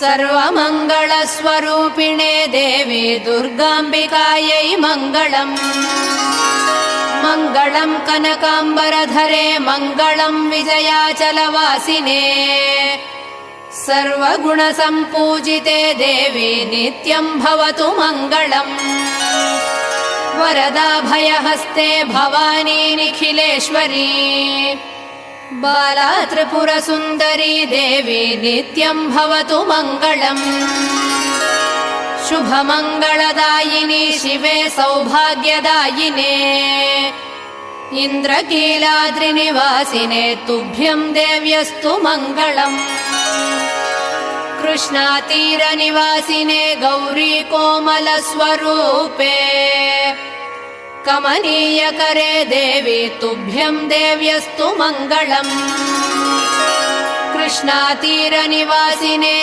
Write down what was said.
सर्वमङ्गलस्वरूपिणे देवी दुर्गाम्बिकायै मङ्गलम्। मङ्गलम् कनकाम्बरधरे मङ्गलम् विजयाचलवासिने सर्वगुणसम्पूजिते देवी नित्यम् भवतु मङ्गलम्। वरदाभयहस्ते भवानी निखिलेश्वरी बाला त्रिपुरसुन्दरी देवी नित्यम् भवतु मङ्गलम्। शुभमङ्गलदायिनी शिवे सौभाग्यदायिने इन्द्रकीलाद्रिनिवासिने तुभ्यम् देव्यस्तु मङ्गलम्। कृष्णातीरनिवासिने गौरी कोमलस्वरूपे कमनीयकरे देवी तुभ्यम् देव्यस्तु मङ्गलम्। कृष्णातीरनिवासिने